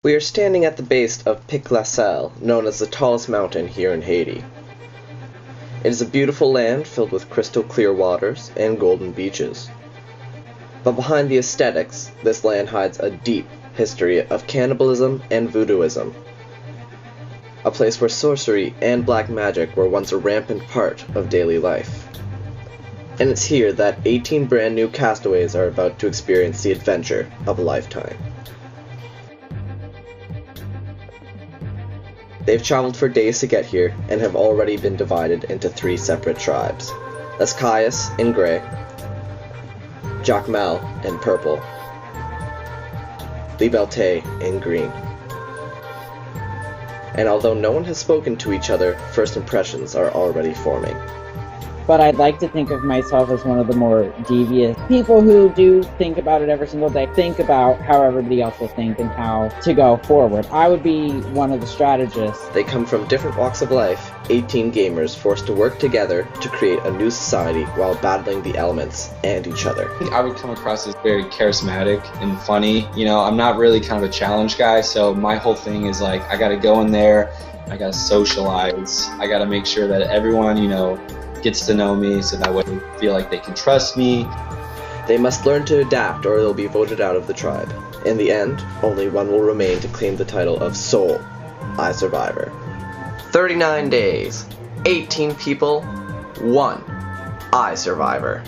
We are standing at the base of Pic La Salle, known as the tallest mountain here in Haiti. It is a beautiful land filled with crystal clear waters and golden beaches. But behind the aesthetics, this land hides a deep history of cannibalism and voodooism. A place where sorcery and black magic were once a rampant part of daily life. And it's here that 18 brand new castaways are about to experience the adventure of a lifetime. They've traveled for days to get here and have already been divided into 3 separate tribes. That's Caius in gray, Jacmel in purple, Liberté in green. And although no one has spoken to each other, first impressions are already forming. But I'd like to think of myself as one of the more devious people who do think about it every single day, think about how everybody else will think and how to go forward. I would be one of the strategists. They come from different walks of life, 18 gamers forced to work together to create a new society while battling the elements and each other. I would come across as very charismatic and funny. You know, I'm not really kind of a challenge guy, so my whole thing is like, I gotta go in there, I gotta socialize, I gotta make sure that everyone, gets to know me so that way they feel like they can trust me. They must learn to adapt or they'll be voted out of the tribe. In the end, only one will remain to claim the title of sole iSurvivor. 39 days, 18 people, 1 iSurvivor.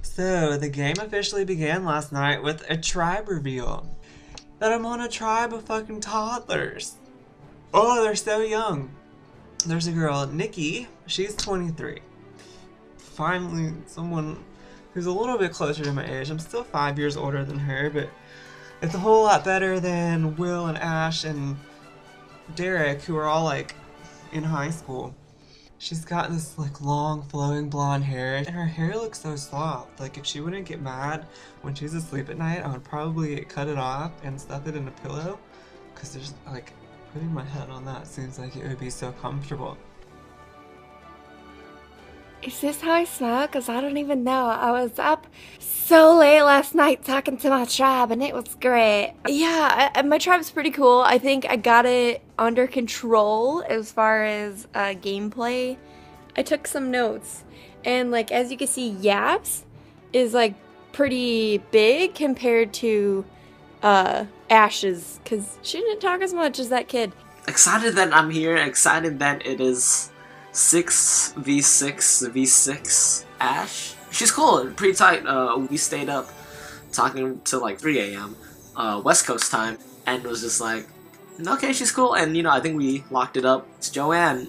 So, the game officially began last night with a tribe reveal. That I'm on a tribe of fucking toddlers. Oh, they're so young. There's a girl, Nikki, she's 23. Finally, someone who's a little bit closer to my age. I'm still 5 years older than her, but it's a whole lot better than Will and Ash and Derek, who are all like in high school. She's got this like long flowing blonde hair and her hair looks so soft. Like if she wouldn't get mad when she's asleep at night, I would probably cut it off and stuff it in a pillow, because there's like putting my head on that seems like it would be so comfortable. Is this how I smell? Because I don't even know. I was up so late last night talking to my tribe and it was great. Yeah, my tribe's pretty cool. I think I got it under control as far as gameplay. I took some notes and like as you can see, Yaps is like pretty big compared to Ash's, because she didn't talk as much as that kid. Excited that I'm here, excited that it is 6v6v6 Ash. She's cool, pretty tight. We stayed up talking till like 3 a.m. West Coast time, and it was just like, okay, she's cool. And I think we locked it up. It's Joanne.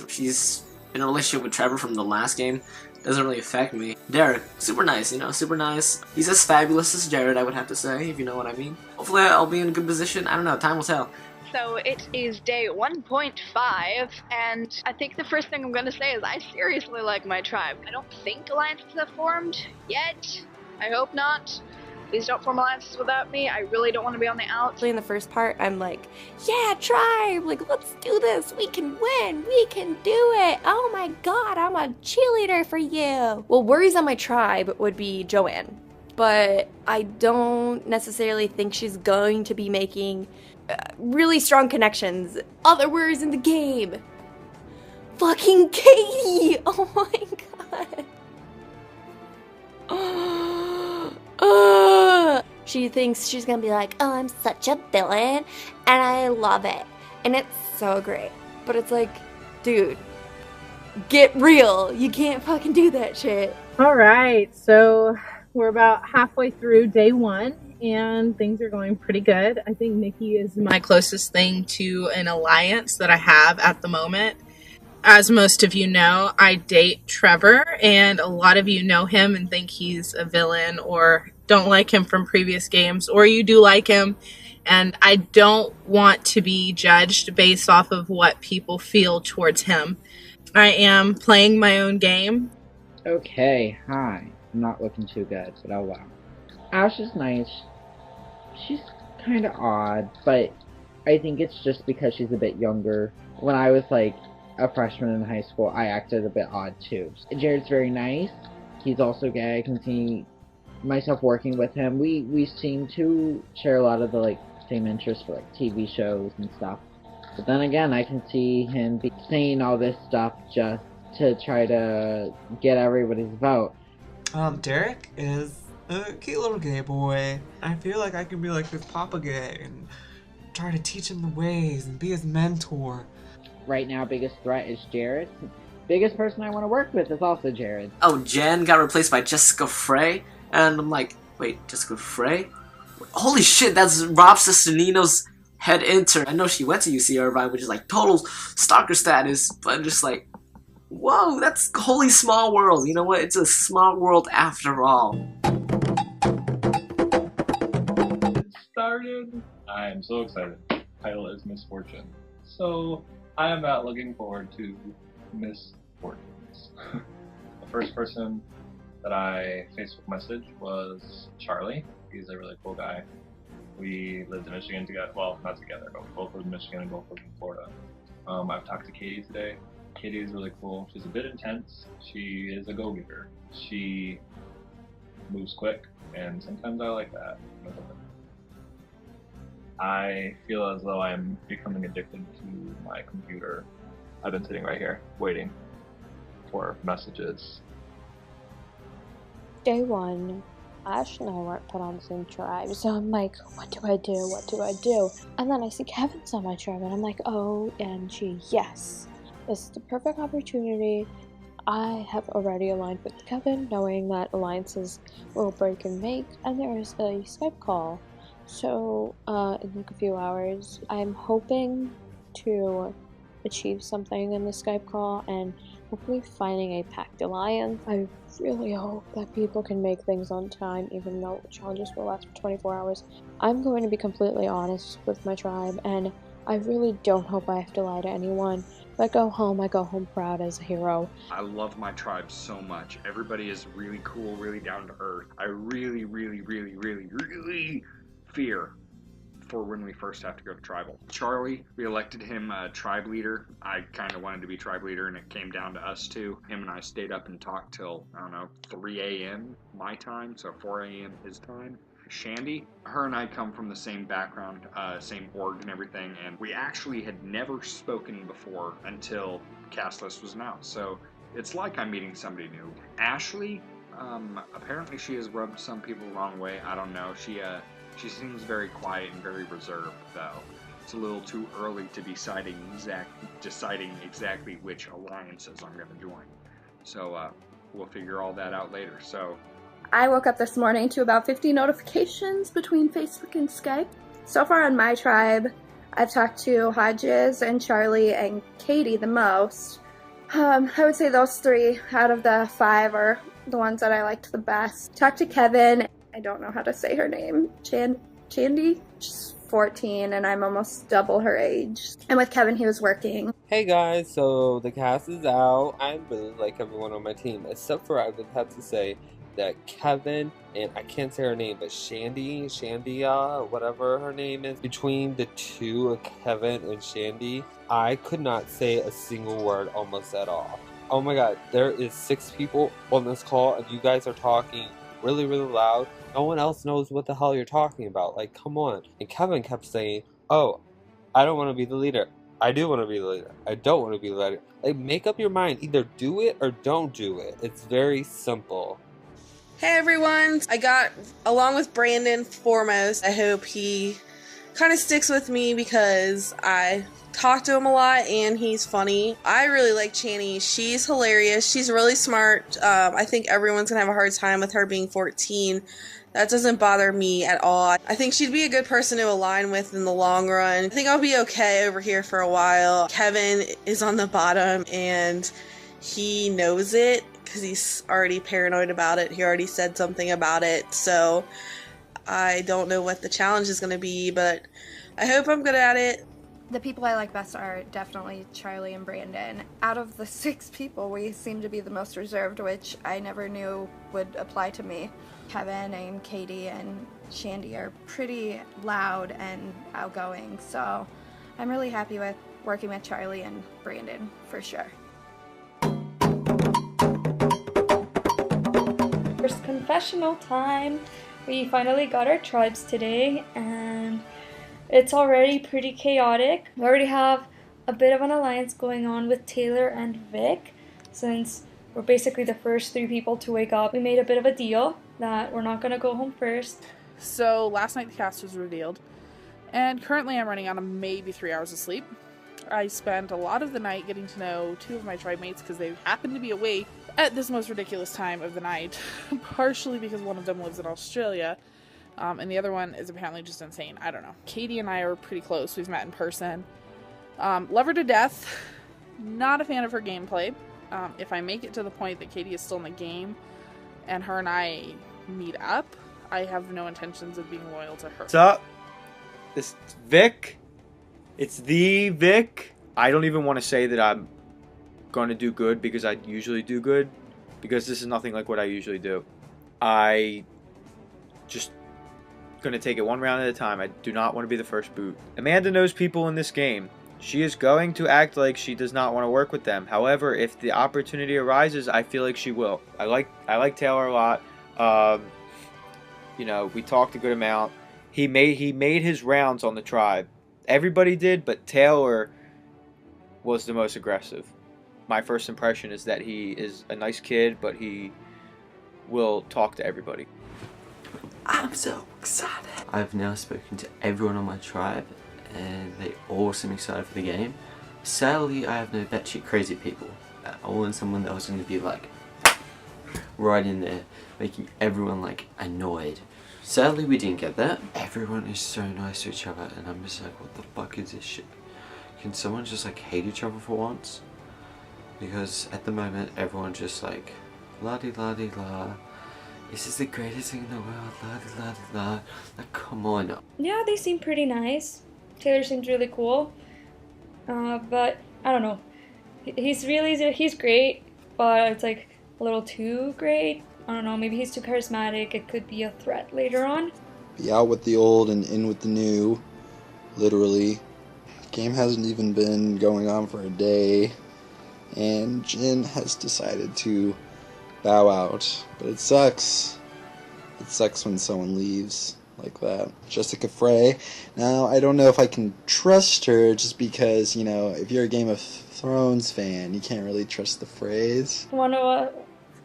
She's in a relationship with Trevor from the last game. Doesn't really affect me. Derek, super nice, super nice. He's as fabulous as Jared, I would have to say, if you know what I mean. Hopefully I'll be in a good position. I don't know, time will tell. So it is day 1.5, and I think the first thing I'm going to say is I seriously like my tribe. I don't think alliances have formed yet. I hope not. Please don't form alliances without me. I really don't want to be on the outs. In the first part, I'm like, yeah, tribe, like, let's do this. We can win. We can do it. Oh my god, I'm a cheerleader for you. Well, worries on my tribe would be Joanne, but I don't necessarily think she's going to be making really strong connections. Other words in the game. Fucking Katie! Oh my god. she thinks she's gonna be like, oh, I'm such a villain, and I love it. And it's so great. But it's like, dude, get real. You can't fucking do that shit. All right, so we're about halfway through day 1, and things are going pretty good. I think Nikki is my closest thing to an alliance that I have at the moment. As most of you know, I date Trevor, and a lot of you know him and think he's a villain or don't like him from previous games, or you do like him, and I don't want to be judged based off of what people feel towards him. I am playing my own game. Okay, hi. I'm not looking too good, but oh well. Ash is nice. She's kind of odd, but I think it's just because she's a bit younger. When I was like a freshman in high school, I acted a bit odd too. Jared's very nice. He's also gay. I can see myself working with him. We seem to share a lot of the like same interests for like TV shows and stuff. But then again, I can see him saying all this stuff just to try to get everybody's vote. Derek is a cute little gay boy. I feel like I could be like his papa gay and try to teach him the ways and be his mentor. Right now, biggest threat is Jared. Biggest person I want to work with is also Jared. Oh, Jen got replaced by Jessica Frey, and I'm like, wait, Jessica Frey? Holy shit, that's Rob's sister Nino's head intern. I know she went to UC Irvine, which is like total stalker status, but I'm just like, whoa, that's holy small world. You know what? It's a small world after all. It started. I am so excited. Title is Misfortune. So I am not looking forward to misfortunes. The first person that I Facebook messaged was Charlie. He's a really cool guy. We lived in Michigan together. Well, not together, but we both lived in Michigan and both lived in Florida. I've talked to Katie today. Katie is really cool. She's a bit intense. She is a go-getter. She moves quick, and sometimes I like that. I feel as though I'm becoming addicted to my computer. I've been sitting right here, waiting for messages. Day 1, Ash and I weren't put on the same tribe, so I'm like, what do I do? What do I do? And then I see Kevin's on my tribe, and I'm like, OMG, yes. This is the perfect opportunity. I have already aligned with Kevin, knowing that alliances will break and make, and there is a Skype call. So, in like a few hours, I'm hoping to achieve something in the Skype call and hopefully finding a packed alliance. I really hope that people can make things on time, even though the challenges will last for 24 hours. I'm going to be completely honest with my tribe, and I really don't hope I have to lie to anyone. If I go home proud as a hero. I love my tribe so much. Everybody is really cool, really down to earth. I really fear for when we first have to go to tribal. Charlie, we elected him tribe leader. I kind of wanted to be tribe leader, and it came down to us two. Him and I stayed up and talked till, I don't know, 3 a.m. my time, so 4 a.m. his time. Shandy, her and I come from the same background, same org and everything, and we actually had never spoken before until cast list was announced, so it's like I'm meeting somebody new. Ashley, apparently she has rubbed some people the wrong way. I don't know. She seems very quiet and very reserved, though. It's a little too early to be deciding exactly which alliances I'm going to join. So we'll figure all that out later. So I woke up this morning to about 50 notifications between Facebook and Skype. So far on my tribe, I've talked to Hodges and Charlie and Katie the most. I would say those 3 out of the 5 are the ones that I liked the best. Talked to Kevin. I don't know how to say her name. Chandy? She's 14 and I'm almost double her age. And with Kevin, he was working. Hey guys, so the cast is out. I really like everyone on my team, except for I would have to say that Kevin and I can't say her name, but Shandia, whatever her name is, between the two of Kevin and Shandy, I could not say a single word almost at all. Oh my god, there is 6 people on this call and you guys are talking really loud. No one else knows what the hell you're talking about. Like, come on. And Kevin kept saying, oh, I don't want to be the leader. I do want to be the leader. I don't want to be the leader. Like, make up your mind. Either do it or don't do it. It's very simple. Hey everyone, I got along with Brandon foremost. I hope he kind of sticks with me because I talk to him a lot and he's funny. I really like Channy. She's hilarious. She's really smart. I think everyone's gonna have a hard time with her being 14. That doesn't bother me at all. I think she'd be a good person to align with in the long run. I think I'll be okay over here for a while. Kevin is on the bottom and he knows it because he's already paranoid about it. He already said something about it. So I don't know what the challenge is going to be, but I hope I'm good at it. The people I like best are definitely Charlie and Brandon. Out of the 6 people, we seem to be the most reserved, which I never knew would apply to me. Kevin and Katie and Shandy are pretty loud and outgoing, so I'm really happy with working with Charlie and Brandon for sure. First confessional time. We finally got our tribes today and it's already pretty chaotic. We already have a bit of an alliance going on with Taylor and Vic. Since we're basically the first 3 people to wake up, we made a bit of a deal that we're not gonna go home first. So last night the cast was revealed and currently I'm running on maybe 3 hours of sleep. I spent a lot of the night getting to know 2 of my tribe mates because they happen to be awake at this most ridiculous time of the night, partially because one of them lives in Australia. And the other one is apparently just insane. I don't know. Katie and I are pretty close. We've met in person. Love her to death. Not a fan of her gameplay. If I make it to the point that Katie is still in the game and her and I meet up, I have no intentions of being loyal to her. What's up? This is Vic. It's the Vic. I don't even want to say that I'm going to do good because I usually do good, because this is nothing like what I usually do. I just going to take it one round at a time. I do not want to be the first boot. Amanda knows people in this game. She is going to act like she does not want to work with them. However, if the opportunity arises, I feel like she will. I like Taylor a lot. You know, we talked a good amount. He made his rounds on the tribe. Everybody did, but Taylor was the most aggressive. My first impression is that he is a nice kid, but he will talk to everybody. I'm so excited. I've now spoken to everyone on my tribe and they all seem excited for the game. Sadly, I have no batshit crazy people. I wanted someone that was going to be like right in there, making everyone like annoyed. Sadly, we didn't get that. Everyone is so nice to each other and I'm just like, what the fuck is this shit? Can someone just like hate each other for once? Because at the moment, everyone's just like, la-di-la-di-la. This is the greatest thing in the world, la-di-la-di-la. Like, come on. Yeah, they seem pretty nice. Taylor seems really cool. But, I don't know. He's great, but it's like a little too great. I don't know, maybe he's too charismatic. It could be a threat later on. Be out with the old and in with the new, literally. Game hasn't even been going on for a day, and Jin has decided to bow out. But it sucks. It sucks when someone leaves like that. Jessica Frey. Now, I don't know if I can trust her just because, you know, if you're a Game of Thrones fan, you can't really trust the Freys.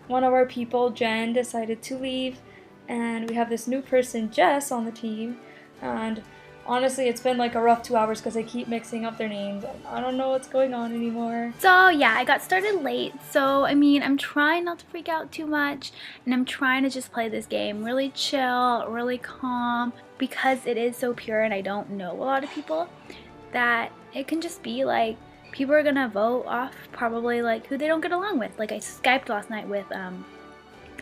One of our people, Jen, decided to leave, and we have this new person, Jess, on the team, and honestly, it's been like a rough 2 hours because I keep mixing up their names. I don't know what's going on anymore. So yeah, I got started late, so I mean, I'm trying not to freak out too much, and I'm trying to just play this game really chill, really calm, because it is so pure and I don't know a lot of people, that it can just be like, people are gonna vote off probably like who they don't get along with. Like I Skyped last night with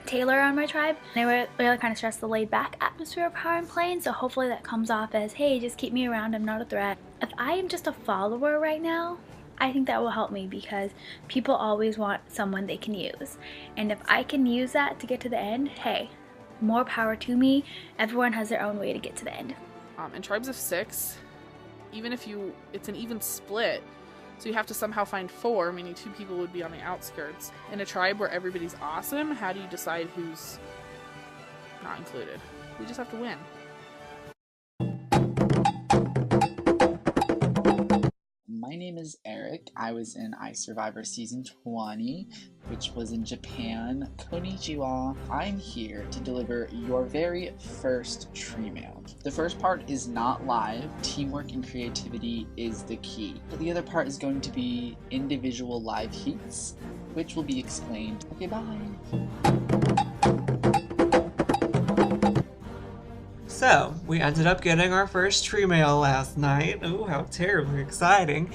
Taylor on my tribe. They were really kind of stressed the laid back atmosphere of how I'm playing, so hopefully that comes off as, hey, just keep me around, I'm not a threat. If I am just a follower right now, I think that will help me because people always want someone they can use. And if I can use that to get to the end, hey, more power to me. Everyone has their own way to get to the end. In tribes of 6, even if it's an even split, so you have to somehow find 4, meaning 2 people would be on the outskirts. In a tribe where everybody's awesome, how do you decide who's not included? We just have to win. My name is Eric. I was in iSurvivor Season 20, which was in Japan. Konnichiwa. I'm here to deliver your very first tree mail. The first part is not live. Teamwork and creativity is the key. The other part is going to be individual live heats, which will be explained. Okay, bye. So, we ended up getting our first tree mail last night. Ooh, how terribly exciting.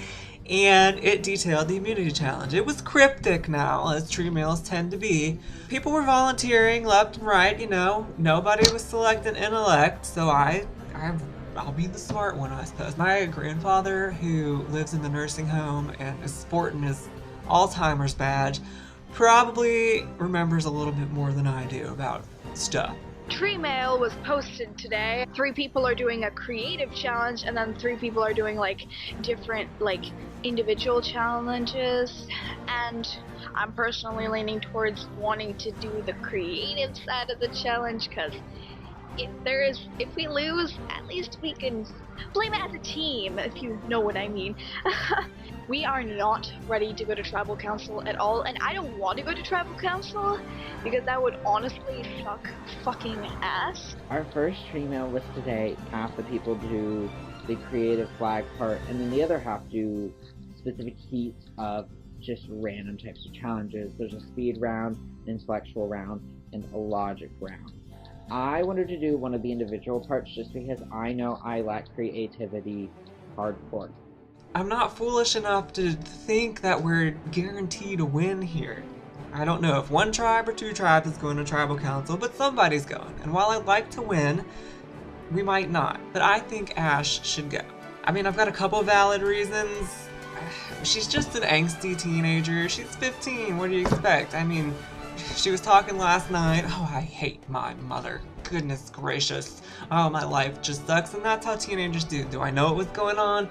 And it detailed the immunity challenge. It was cryptic now, as tree mails tend to be. People were volunteering left and right, you know. Nobody was selecting intellect, so I'll be the smart one, I suppose. My grandfather, who lives in the nursing home and is sporting his Alzheimer's badge, probably remembers a little bit more than I do about stuff. Tree mail was posted today. 3 people are doing a creative challenge, and then 3 people are doing like different like individual challenges, and I'm personally leaning towards wanting to do the creative side of the challenge, because if we lose, at least we can play as a team, if you know what I mean. We are not ready to go to tribal council at all, and I don't want to go to tribal council because that would honestly suck fucking ass. Our first tree mail was today. Half the people do the creative flag part, and then the other half do specific heats of just random types of challenges. There's a speed round, an intellectual round, and a logic round. I wanted to do one of the individual parts just because I know I lack creativity hardcore. I'm not foolish enough to think that we're guaranteed a win here. I don't know if 1 tribe or 2 tribes is going to tribal council, but somebody's going. And while I'd like to win, we might not. But I think Ash should go. I mean, I've got a couple valid reasons. She's just an angsty teenager. She's 15. What do you expect? I mean, she was talking last night. Oh, I hate my mother. Goodness gracious. Oh, my life just sucks. And that's how teenagers do. Do I know what was going on?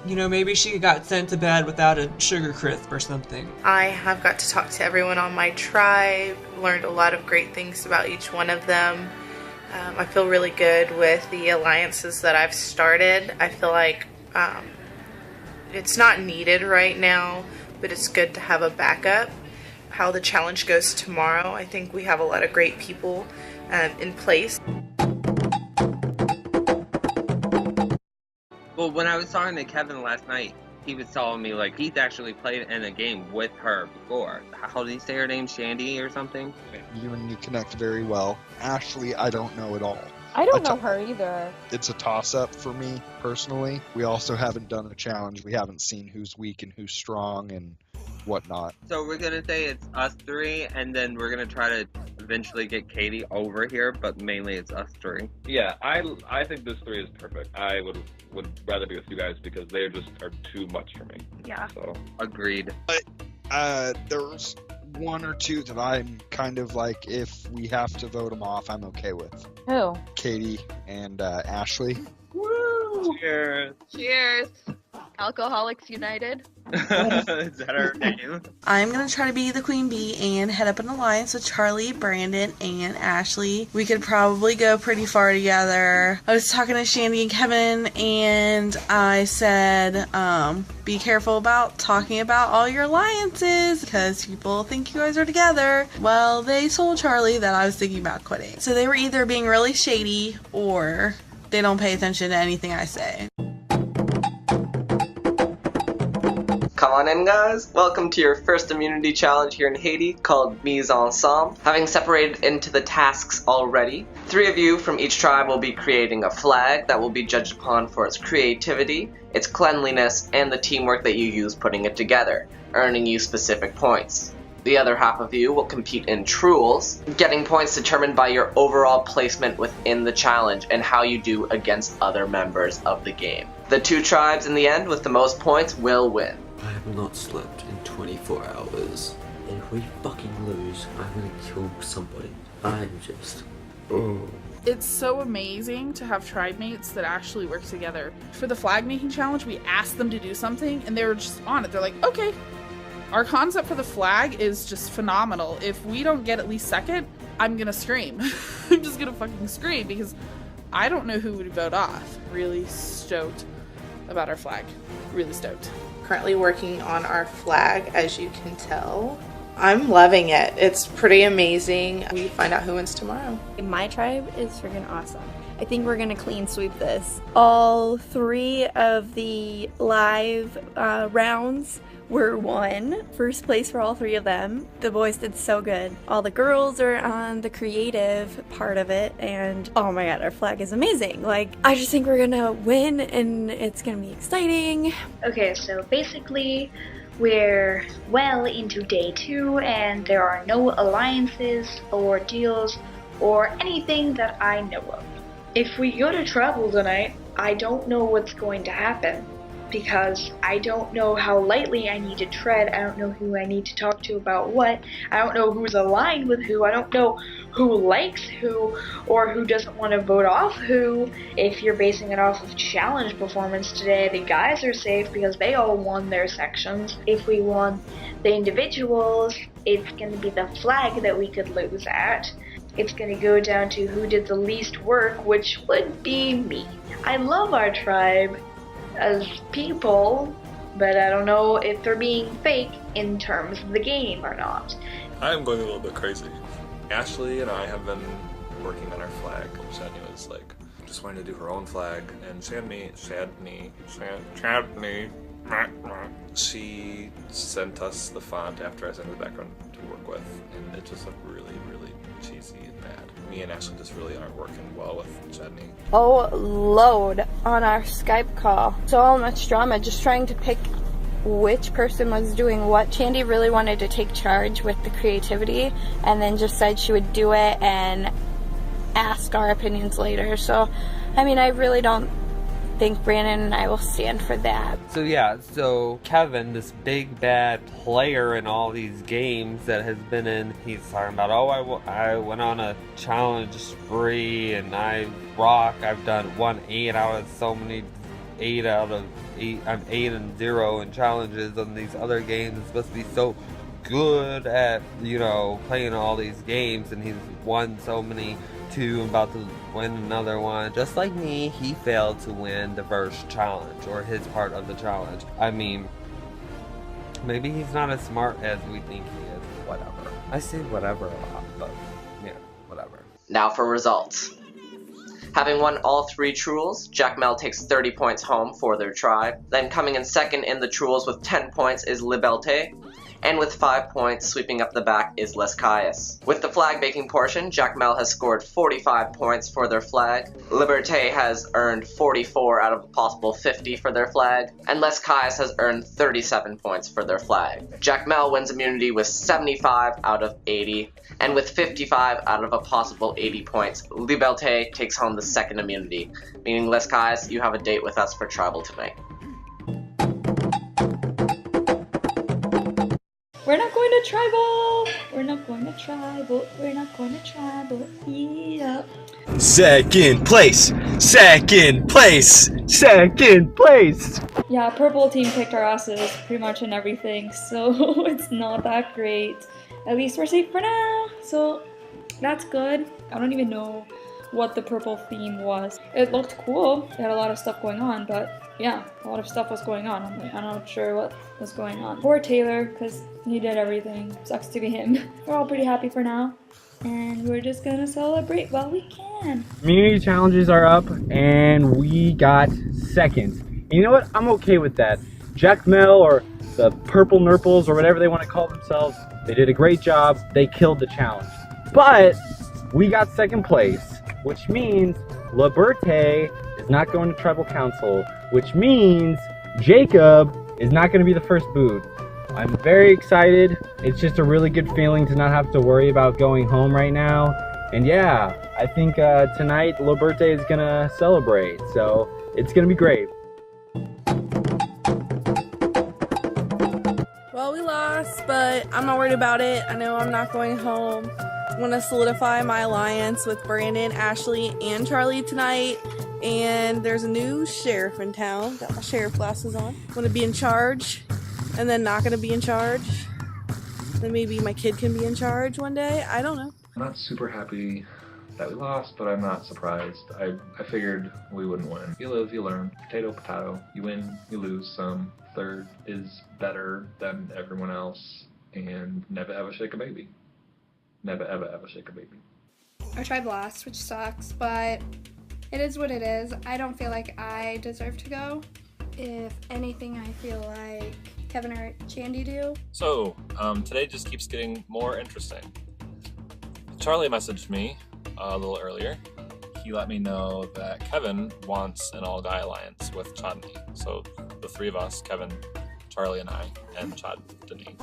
You know, maybe she got sent to bed without a sugar crisp or something. I have got to talk to everyone on my tribe, learned a lot of great things about each one of them. I feel really good with the alliances that I've started. I feel like it's not needed right now, but it's good to have a backup. How the challenge goes tomorrow, I think we have a lot of great people in place. Well, when I was talking to Kevin last night, he was telling me, like, he's actually played in a game with her before. How did he say her name? Shandy or something? You and me connect very well. Ashley, I don't know at all. I don't know her either. It's a toss-up for me, personally. We also haven't done a challenge. We haven't seen who's weak and who's strong and whatnot. So we're going to say it's us 3, and then we're going to try to eventually get Katie over here, but mainly it's us 3. Yeah, I think this 3 is perfect. I would rather be with you guys because they are too much for me. Yeah. So agreed. But there's 1 or 2 that I'm kind of like, if we have to vote them off, I'm okay with. Who? Katie and Ashley. Woo! Cheers. Cheers. Alcoholics United. Is that our name? I'm going to try to be the queen bee and head up an alliance with Charlie, Brandon, and Ashley. We could probably go pretty far together. I was talking to Shandy and Kevin, and I said, be careful about talking about all your alliances because people think you guys are together. Well, they told Charlie that I was thinking about quitting. So they were either being really shady or they don't pay attention to anything I say. Come on in, guys. Welcome to your first immunity challenge here in Haiti called Mise Ensemble. Having separated into the tasks already, 3 of you from each tribe will be creating a flag that will be judged upon for its creativity, its cleanliness, and the teamwork that you use putting it together, earning you specific points. The other half of you will compete in truels, getting points determined by your overall placement within the challenge and how you do against other members of the game. The 2 tribes in the end with the most points will win. I have not slept in 24 hours. And if we fucking lose, I'm gonna kill somebody. I'm just... oh. It's so amazing to have tribe mates that actually work together. For the flag making challenge, we asked them to do something and they were just on it. They're like, okay. Our concept for the flag is just phenomenal. If we don't get at least second, I'm gonna scream. I'm just gonna fucking scream because I don't know who would vote off. Really stoked about our flag. Really stoked. currently working on our flag, as you can tell. I'm loving it. It's pretty amazing. We find out who wins tomorrow. My tribe is freaking awesome. I think we're gonna clean sweep this. All 3 of the live rounds were won. First place for all 3 of them. The boys did so good. All the girls are on the creative part of it, and oh my god, our flag is amazing. Like, I just think we're gonna win and it's gonna be exciting. Okay, so basically we're well into day 2 and there are no alliances or deals or anything that I know of. If we go to tribal tonight, I don't know what's going to happen because I don't know how lightly I need to tread. I don't know who I need to talk to about what. I don't know who's aligned with who. I don't know who likes who or who doesn't want to vote off who. If you're basing it off of challenge performance today, the guys are safe because they all won their sections. If we won the individuals, it's going to be the flag that we could lose at. It's going to go down to who did the least work, which would be me. I love our tribe as people, but I don't know if they're being fake in terms of the game or not. I'm going a little bit crazy. Ashley and I have been working on our flag. Shadney was like, just wanting to do her own flag, and Shadney, she sent us the font after I sent her the background to work with, and it just looked really, really cheesy and bad. Me and Ashley just really aren't working well with Shadney. Oh, load on our Skype call. So much drama, just trying to pick which person was doing what. Chandy really wanted to take charge with the creativity and then just said she would do it and ask our opinions later. So, I mean, I really don't think Brandon and I will stand for that. So yeah, so Kevin, this big bad player in all these games that has been in, he's talking about, oh, I went on a challenge spree and I've done 8 out of so many, 8 out of 8, I'm 8-0 in challenges on these other games. It's supposed to be so good at, playing all these games, and he's won so many too, about to win another one. Just like me, he failed to win the first challenge, or his part of the challenge. I mean, maybe he's not as smart as we think he is. Whatever. I say whatever a lot, but yeah, whatever. Now for results. Having won all 3 Truels, Jack Mel takes 30 points home for their tribe. Then coming in second in the Truels with 10 points is Liberté. And with 5 points, sweeping up the back is Les Caius. With the flag making portion, Jack Mel has scored 45 points for their flag. Liberté has earned 44 out of a possible 50 for their flag. And Les Caius has earned 37 points for their flag. Jack Mel wins immunity with 75 out of 80. And with 55 out of a possible 80 points, Liberté takes home the second immunity. Meaning, Les Caius, you have a date with us for tribal tonight. We're not going to tribal! We're not going to tribal. We're not going to tribal. Yeah. Second place! Second place! Second place! Yeah, purple team kicked our asses pretty much in everything, so it's not that great. At least we're safe for now, so that's good. I don't even know what the purple theme was. It looked cool. It had a lot of stuff going on, but yeah, a lot of stuff was going on. I'm not sure what was going on. Poor Taylor, because he did everything. Sucks to be him. We're all pretty happy for now, and we're just gonna celebrate while we can. Community challenges are up, and we got second. You know what? I'm okay with that. Jack Mel, or the Purple Nurples, or whatever they want to call themselves, they did a great job. They killed the challenge. But we got second place, which means Liberté is not going to tribal council, which means Jacob is not going to be the first boot. I'm very excited. It's just a really good feeling to not have to worry about going home right now. And yeah, I think tonight Liberté is going to celebrate, so it's going to be great. Well, we lost, but I'm not worried about it. I know I'm not going home. I want to solidify my alliance with Brandon, Ashley, and Charlie tonight. And there's a new sheriff in town. Got my sheriff glasses on. Want to be in charge, and then not going to be in charge. Then maybe my kid can be in charge one day. I don't know. I'm not super happy that we lost, but I'm not surprised. I figured we wouldn't win. You live, you learn. Potato, potato. You win, you lose some. Third is better than everyone else, and never ever shake a baby. Never ever ever shake a baby. Our tribe lost, which sucks, but it is what it is. I don't feel like I deserve to go. If anything, I feel like Kevin or Chandy do. So, today just keeps getting more interesting. Charlie messaged me a little earlier. He let me know that Kevin wants an all-guy alliance with Chodney. So the three of us, Kevin, Charlie, and I, and Chodney.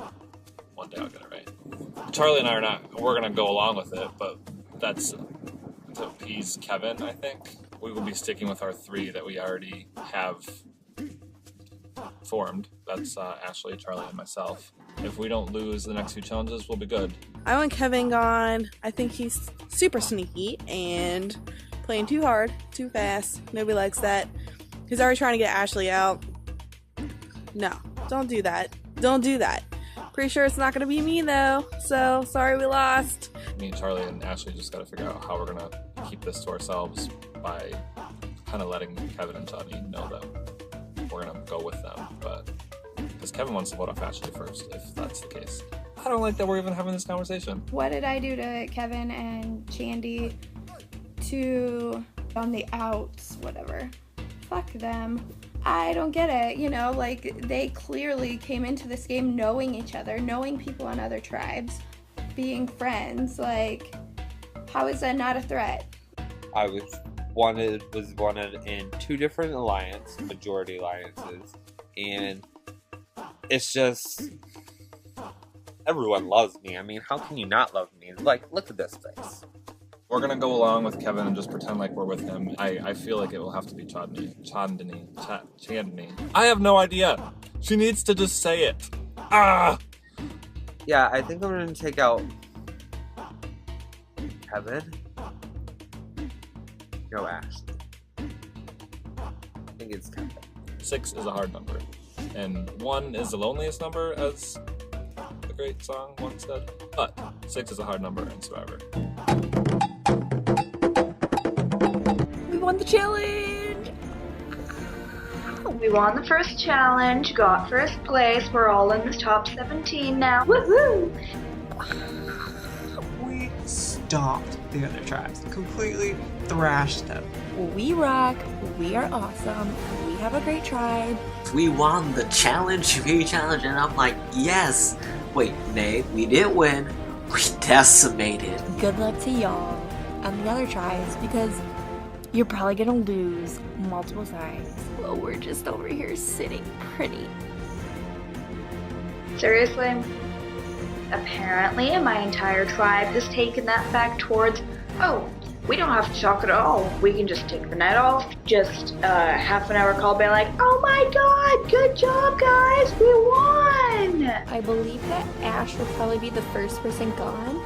One day I'll get it right. Charlie and I we're gonna go along with it, but that's to appease Kevin, I think. We will be sticking with our three that we already have formed. That's Ashley, Charlie, and myself. If we don't lose the next few challenges, we'll be good. I want Kevin gone. I think he's super sneaky and playing too hard, too fast. Nobody likes that. He's already trying to get Ashley out. No, don't do that. Don't do that. Pretty sure it's not going to be me though, so sorry we lost. Me, Charlie, and Ashley just got to figure out how we're going to keep this to ourselves by kind of letting Kevin and Johnny know that we're going to go with them, but because Kevin wants to vote off Ashley first, if that's the case. I don't like that we're even having this conversation. What did I do to Kevin and Chandy to on the outs, whatever? Fuck them. I don't get it, you know, like they clearly came into this game knowing each other, knowing people on other tribes, being friends. Like, how is that not a threat? I was wanted in two different majority alliances, and it's just everyone loves me. I mean, how can you not love me? Like, look at this face. We're gonna go along with Kevin and just pretend like we're with him. I feel like it will have to be Chandni. I have no idea. She needs to just say it. Ah! Yeah, I think I'm gonna take out Kevin. Go Ashley. I think it's Kevin. 6 is a hard number, and 1 is the loneliest number, as the great song once said. But 6 is a hard number in Survivor. We won the challenge! We won the first challenge, got first place, we're all in the top 17 now. Woohoo! We stomped the other tribes, completely thrashed them. We rock, we are awesome, we have a great tribe. We won the challenge, and I'm like, yes! Wait, nay, we didn't win. We decimated. Good luck to y'all and the other tribes, because you're probably gonna lose multiple times. Well, we're just over here sitting pretty. Seriously? Apparently, my entire tribe has taken that fact towards, oh, we don't have to talk at all. We can just take the night off. Just half an hour call being like, oh my god, good job guys, we won! I believe that Ash will probably be the first person gone,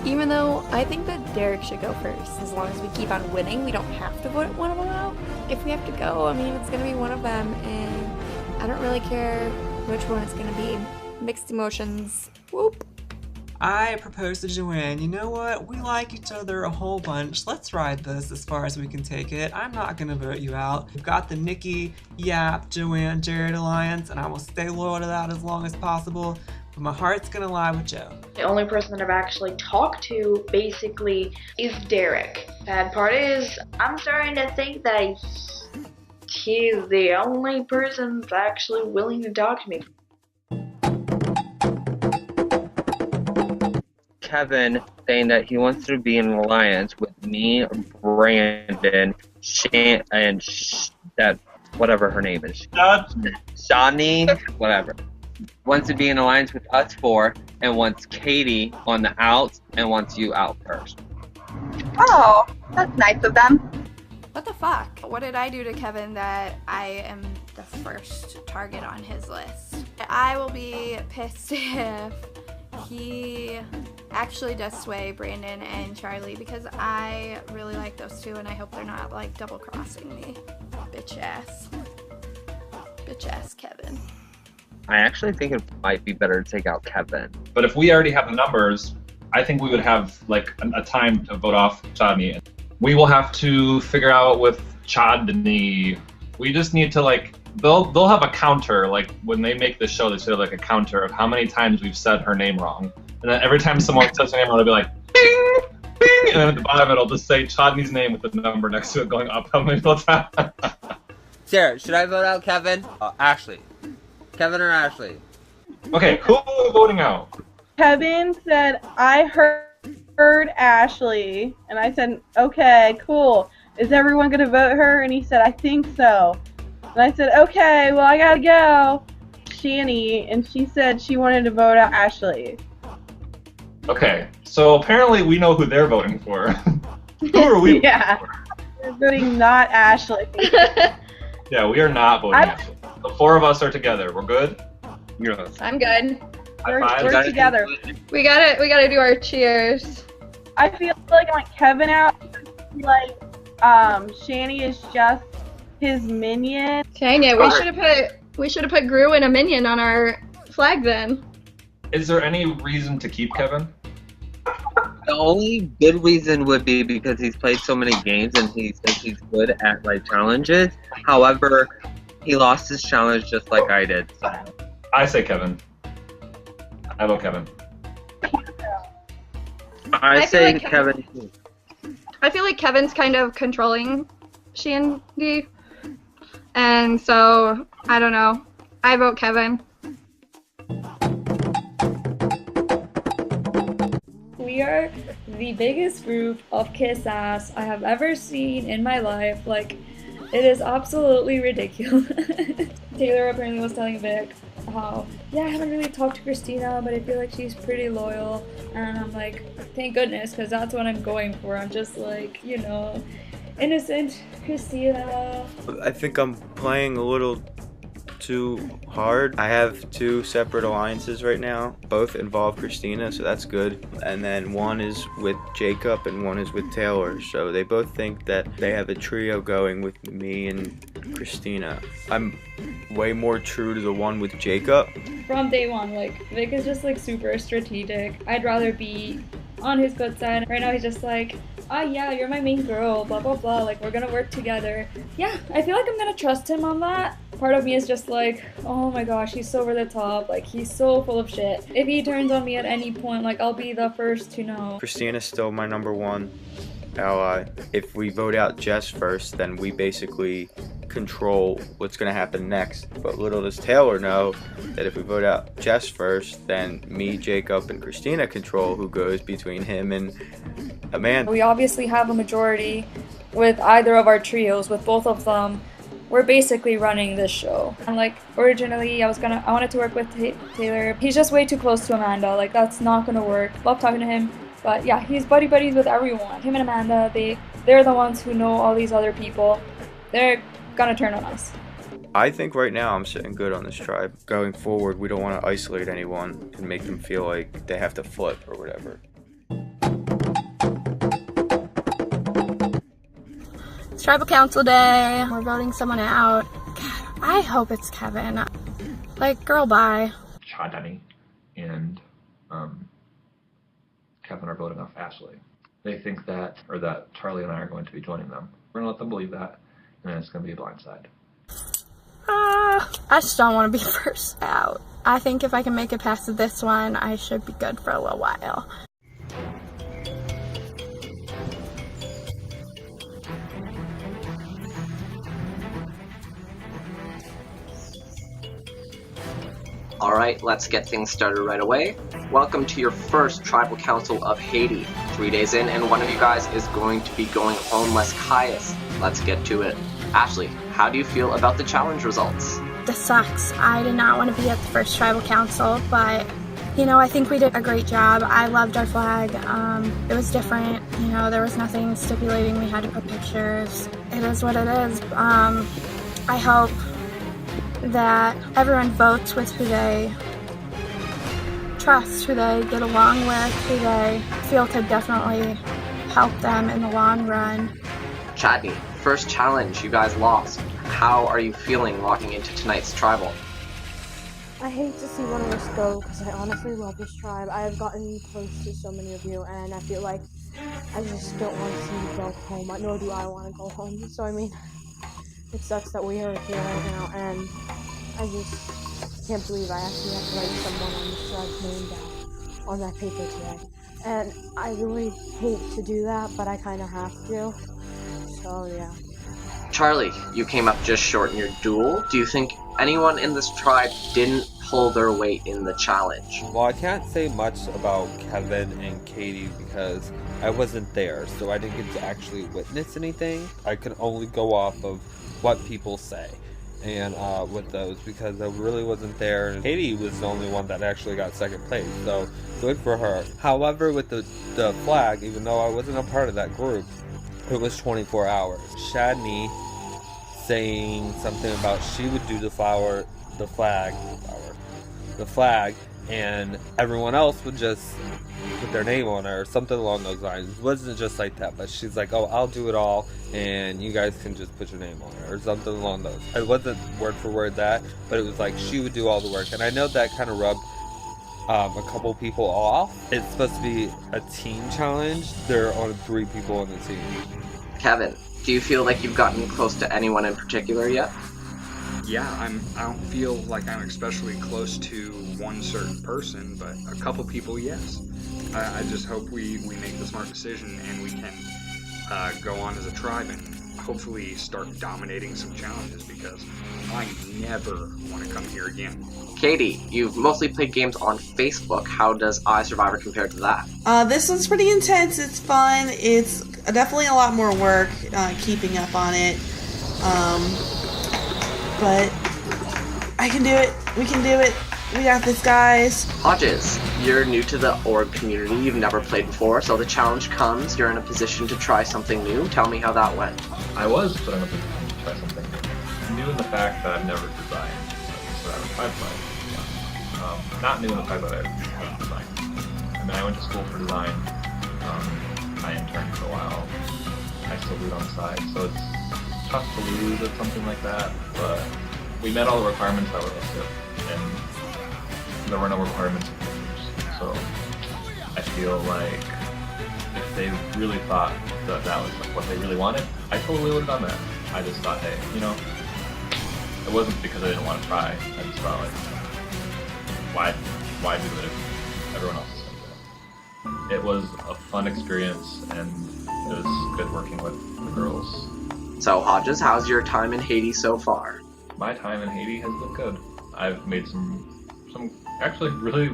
even though I think that Derek should go first. As long as we keep on winning, we don't have to vote one of them out. If we have to go, I mean, it's gonna be one of them, and I don't really care which one it's gonna be. Mixed emotions. Whoop. I propose to Joanne, you know what? We like each other a whole bunch. Let's ride this as far as we can take it. I'm not gonna vote you out. We've got the Nikki, Yap, Joanne, Jared alliance, and I will stay loyal to that as long as possible. But my heart's gonna lie with Joe. The only person that I've actually talked to, basically, is Derek. Bad part is, I'm starting to think that he's the only person that's actually willing to talk to me. Kevin saying that he wants to be in an alliance with me, Brandon, and that whatever her name is, Shani, whatever, wants to be in an alliance with us four, and wants Katie on the outs, and wants you out first. Oh, that's nice of them. What the fuck? What did I do to Kevin that I am the first target on his list? I will be pissed if he actually does sway Brandon and Charlie, because I really like those two and I hope they're not like double crossing me. Bitch ass Kevin. I actually think it might be better to take out Kevin. But if we already have the numbers, I think we would have like a time to vote off Chodney. We will have to figure out with Chodney. We just need to like they'll have a counter, like when they make the show, they say like a counter of how many times we've said her name wrong, and then every time someone says her name wrong, they'll be like bing, bing, and then at the bottom it'll just say Chodney's name with the number next to it going up how many times. Sarah, should I vote out Kevin? Ashley. Kevin or Ashley? Okay, who are we voting out? Kevin said, I heard Ashley. And I said, okay, cool. Is everyone going to vote her? And he said, I think so. And I said, okay, well, I got to go. Shani, and she said she wanted to vote out Ashley. Okay, so apparently we know who they're voting for. Who are we Yeah. voting for? They're voting not Ashley. Yeah, we are not voting Ashley. The four of us are together. We're good? Yes. I'm good. High We're five. together. We gotta do our cheers. I feel like I want Kevin out. Like, Shani is just his minion. Dang it, we should have put Gru and a minion on our flag then. Is there any reason to keep Kevin? The only good reason would be because he's played so many games and he says he's good at like challenges. However, he lost his challenge just like I did. So. I say Kevin. I vote Kevin. I feel say like Kevin too. I feel like Kevin's kind of controlling Shandy. And so, I don't know. I vote Kevin. We are the biggest group of kiss ass I have ever seen in my life. Like, it is absolutely ridiculous. Taylor apparently was telling Vic how, yeah, I haven't really talked to Christina, but I feel like she's pretty loyal. And I'm like, thank goodness, because that's what I'm going for. I'm just like, you know, innocent Christina. I think I'm playing a little too hard. I have two separate alliances right now. Both involve Christina, so that's good. And then one is with Jacob and one is with Taylor. So they both think that they have a trio going with me and Christina. I'm way more true to the one with Jacob. From day one, like, Vic is just like super strategic. I'd rather be on his good side. Right now he's just like, oh yeah, you're my main girl, blah blah blah, like we're gonna work together. Yeah, I feel like I'm gonna trust him on that. Part of me is just like, oh my gosh, he's so over the top, like he's so full of shit. If he turns on me at any point, like I'll be the first to know. Christina's still my #1 ally. If we vote out Jess first, then we basically control what's going to happen next. But little does Taylor know that if we vote out Jess first, then me, Jacob, and Christina control who goes between him and Amanda. We obviously have a majority with either of our trios. With both of them, we're basically running this show. And like originally I wanted to work with Taylor. He's just way too close to Amanda. Like that's not gonna work. Love talking to him. But yeah, he's buddies with everyone. Him and Amanda, they're the ones who know all these other people. They're gonna turn on us. I think right now I'm sitting good on this tribe. Going forward, we don't want to isolate anyone and make them feel like they have to flip or whatever. It's tribal council day. We're voting someone out. God, I hope it's Kevin. Like, girl, bye. Chodney and Kevin are voting off Ashley. They think that Charlie and I are going to be joining them. We're gonna let them believe that, and then it's gonna be a blindside. I just don't want to be first out. I think if I can make it past this one, I should be good for a little while. Alright, let's get things started right away. Welcome to your first Tribal Council of Haiti. 3 days in, and one of you guys is going to be going homeless Caius. Let's get to it. Ashley, how do you feel about the challenge results? This sucks. I did not want to be at the first tribal council, but you know, I think we did a great job. I loved our flag. It was different. You know, there was nothing stipulating we had to put pictures. It is what it is. I hope that everyone votes with who they trust, who they get along with, who they feel could definitely help them in the long run. Chodney, first challenge, you guys lost. How are you feeling walking into tonight's tribal? I hate to see one of us go because I honestly love this tribe. I have gotten close to so many of you, and I feel like I just don't want to see you go home, nor do I want to go home. So, I mean, it sucks that we are here right now, and I just can't believe I actually have to write someone on this tribe's name down on that paper today. And I really hate to do that, but I kind of have to. So, yeah. Charlie, you came up just short in your duel. Do you think anyone in this tribe didn't pull their weight in the challenge? Well, I can't say much about Kevin and Katie because I wasn't there, so I didn't get to actually witness anything. I could only go off of what people say. And with those, because I really wasn't there. And Katie was the only one that actually got second place, so good for her. However, with the flag, even though I wasn't a part of that group, it was 24 hours. Shadney saying something about she would do the flag, and everyone else would just put their name on it or something along those lines. It wasn't just like that, but she's like, oh, I'll do it all, and you guys can just put your name on it or something along those. It wasn't word for word that, but it was like she would do all the work, and I know that kind of rubbed a couple people off. It's supposed to be a team challenge. There are only 3 people on the team. Kevin, do you feel like you've gotten close to anyone in particular yet? Yeah, I don't feel like I'm especially close to one certain person, but a couple people, yes. I just hope we make the smart decision and we can go on as a tribe and hopefully start dominating some challenges, because I never want to come here again. Katie, you've mostly played games on Facebook. How does iSurvivor compare to that? This one's pretty intense. It's fun. It's definitely a lot more work keeping up on it. But I can do it. We can do it. We got this, guys. Hodges, you're new to the org community. You've never played before, so the challenge comes. You're in a position to try something new. Tell me how that went. I was put in a position to try something new. New in the fact that I've never designed a pipeline. Not new in the fact that I've designed. I mean, I went to school for design. I interned for a while. I still do it on the side, so it's tough to lose at something like that, but we met all the requirements that were listed, and there were no requirements of features. So I feel like if they really thought that that was like what they really wanted, I totally would have done that. I just thought, hey, you know, it wasn't because I didn't want to try. I just thought, like, why do it if everyone else is going to do it? It was a fun experience, and it was good working with the girls. So, Hodges, how's your time in Haiti so far? My time in Haiti has been good. I've made some actually really,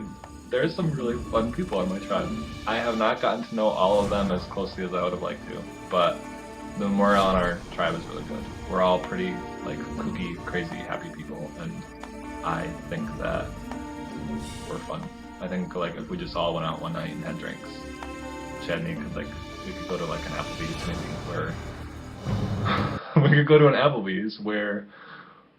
there's some really fun people on my tribe. I have not gotten to know all of them as closely as I would have liked to, but the morale on our tribe is really good. We're all pretty, like, kooky, crazy, happy people, and I think that we're fun. I think, like, if we just all went out one night and had drinks, Chadney could, like, we could go to, like, an Applebee's maybe, where we could go to an Applebee's where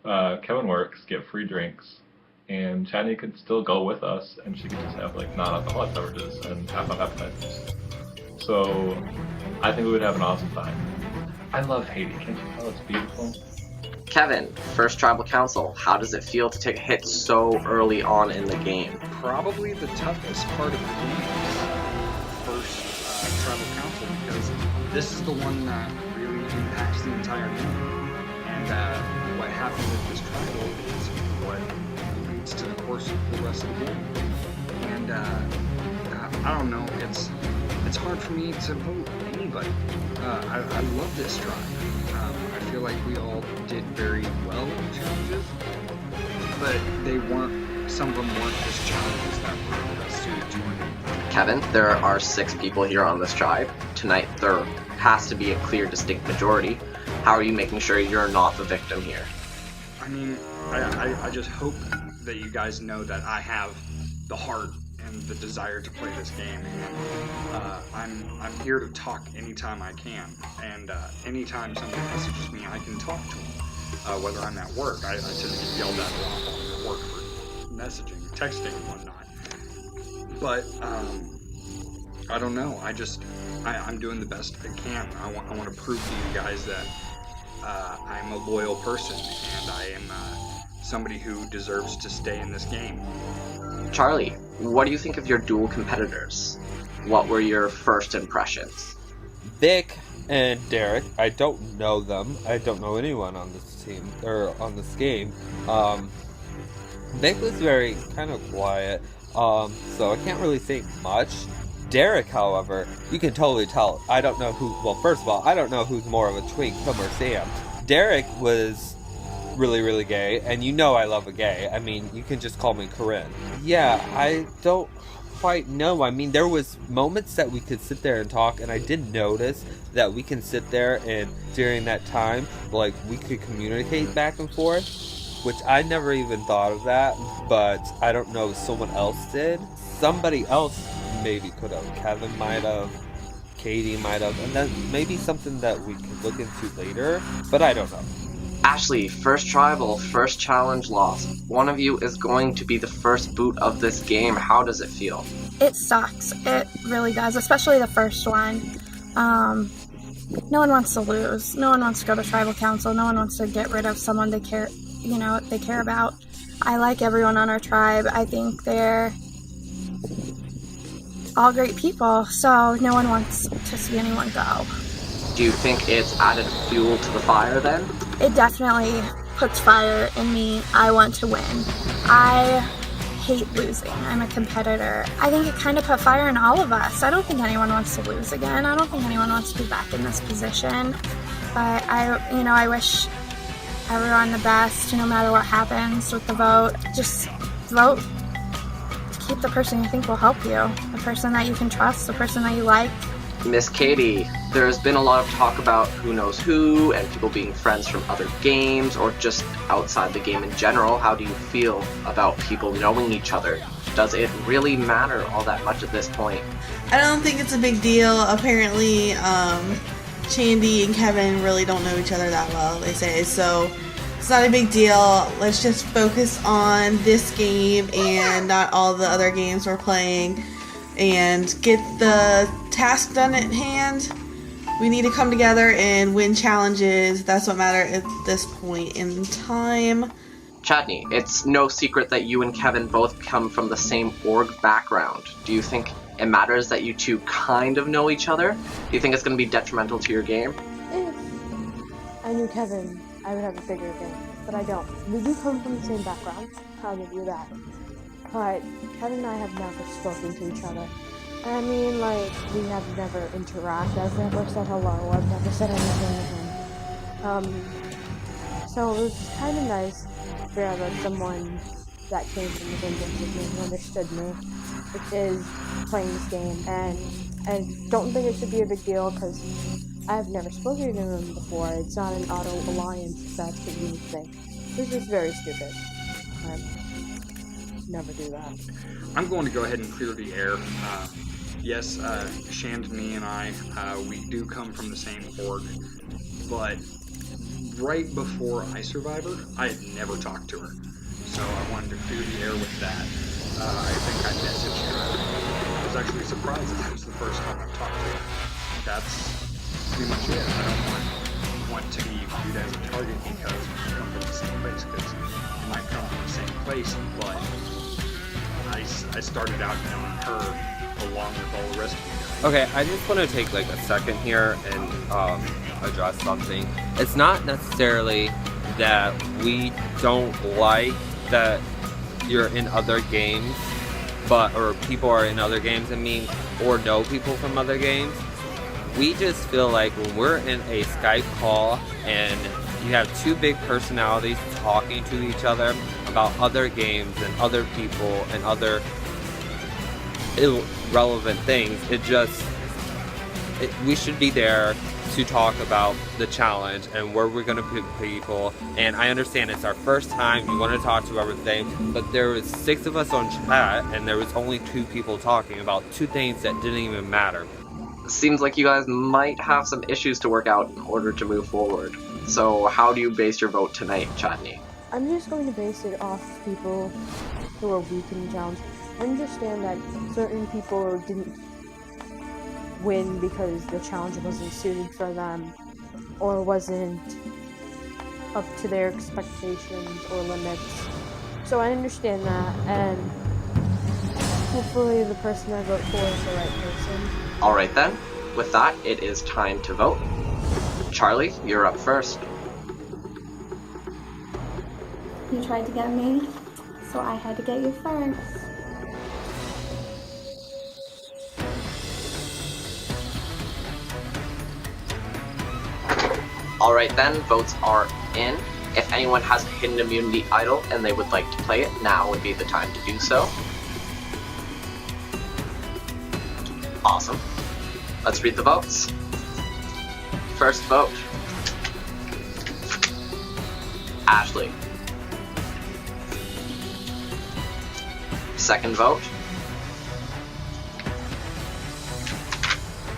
Kevin works, get free drinks, and Chadney could still go with us, and she could just have, like, non-alcoholic beverages and half off appetizers. So I think we would have an awesome time. I love Haiti. Can't you tell it's beautiful? Kevin, first tribal council. How does it feel to take a hit so early on in the game? Probably the toughest part of the game is first tribal council, because this is the one that really impacts the entire game. And what happens with this tribal is what leads to the course of the rest of the game. And I don't know, it's hard for me to vote anybody. I love this tribe. I feel like we all did very well in challenges, but some of them weren't just challenges that were suited to win. Kevin, there are 6 people here on this tribe. Tonight there has to be a clear, distinct majority. How are you making sure you're not the victim here? I mean, I just hope that you guys know that I have the heart and the desire to play this game, and I'm here to talk anytime I can, and anytime somebody messages me, I can talk to them, whether I'm at work. I tend to get yelled at a lot while I'm at work for messaging, texting, and whatnot, but I don't know, I'm doing the best I can. I want to prove to you guys that I'm a loyal person, and I am somebody who deserves to stay in this game. Charlie, what do you think of your dual competitors? What were your first impressions? Vic and Derek, I don't know them. I don't know anyone on this team, or on this game. Vic was very kind of quiet, so I can't really say much. Derek, however, you can totally tell. I don't know who, well, first of all, I don't know who's more of a twink, him or Sam. Derek was really, really gay, and you know I love a gay. I mean, you can just call me Corinne. Yeah, I don't quite know. I mean, there was moments that we could sit there and talk, and I did notice that we can sit there and during that time, like, we could communicate back and forth, which I never even thought of that, but I don't know if someone else did. Somebody else maybe could have. Kevin might have, Katie might have, and then maybe something that we could look into later, but I don't know. Ashley, first tribal, first challenge lost. One of you is going to be the first boot of this game. How does it feel? It sucks. It really does, especially the first one. No one wants to lose. No one wants to go to tribal council. No one wants to get rid of someone they care about. I like everyone on our tribe. I think they're all great people, so no one wants to see anyone go. Do you think it's added fuel to the fire then? It definitely puts fire in me. I want to win. I hate losing. I'm a competitor. I think it kind of put fire in all of us. I don't think anyone wants to lose again. I don't think anyone wants to be back in this position. But I wish everyone the best, no matter what happens with the vote. Just vote to keep the person you think will help you, the person that you can trust, the person that you like. Miss Katie, there's been a lot of talk about who knows who and people being friends from other games or just outside the game in general. How do you feel about people knowing each other? Does it really matter all that much at this point? I don't think it's a big deal. Apparently, Shandy and Kevin really don't know each other that well, they say, so it's not a big deal. Let's just focus on this game and not all the other games we're playing and get the task done at hand. We need to come together and win challenges. That's what matters at this point in time. Chadney, it's no secret that you and Kevin both come from the same org background. Do you think it matters that you two kind of know each other? Do you think it's going to be detrimental to your game? If I knew Kevin, I would have a bigger game, but I don't. We do come from the same background, I'll give you that. But Kevin and I have never spoken to each other. I mean, like, we have never interacted. I've never said hello. I've never said anything to him. So it was kind of nice to have someone that came from the same game as me who understood me, which is playing this game. And I don't think it should be a big deal because I've never spoken to him before. It's not an auto alliance, if that's what you would think. This is very stupid. Never do that. I'm going to go ahead and clear the air. Yes, Shandony and I, we do come from the same org, but right before iSurv1vor, I had never talked to her. So I wanted to clear the air with that. I think I messaged her. I was actually surprised that it was the first time I've talked to her. That's pretty much it. I don't want to be viewed as a target because we come from the same place, because we might come from the same place, but I started out knowing her along with all the rest of you guys. Okay, I just want to take like a second here and address something. It's not necessarily that we don't like that you're in other games, or people are in other games, or know people from other games. We just feel like when we're in a Skype call and you have two big personalities talking to each other about other games and other people and other irrelevant things, we should be there to talk about the challenge and where we're going to put people. And I understand it's our first time, we want to talk to everything, but there was 6 of us on chat and there was only 2 people talking about 2 things that didn't even matter. Seems like you guys might have some issues to work out in order to move forward. So how do you base your vote tonight, Chadney? I'm just going to base it off people who are weak in the challenge. I understand that certain people didn't win because the challenge wasn't suited for them, or wasn't up to their expectations or limits. So I understand that, and hopefully the person I vote for is the right person. Alright then, with that, it is time to vote. Charlie, you're up first. You tried to get me, so I had to get you first. Alright then, votes are in. If anyone has a hidden immunity idol and they would like to play it, now would be the time to do so. Awesome. Let's read the votes. First vote. Ashley. Second vote.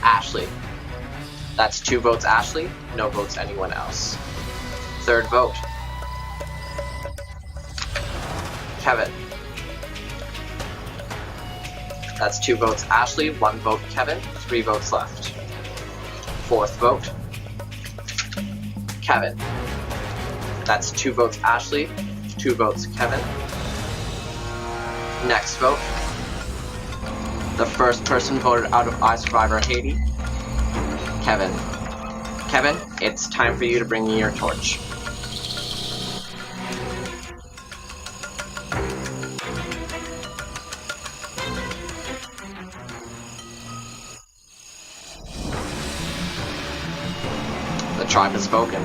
Ashley. That's 2 votes Ashley, no votes anyone else. Third vote. Kevin. That's 2 votes Ashley, 1 vote Kevin, 3 votes left. Fourth vote. Kevin. That's 2 votes Ashley, 2 votes Kevin. Next vote. The first person voted out of iSurv1vor Haiti. Kevin. Kevin, it's time for you to bring me your torch. The tribe has spoken.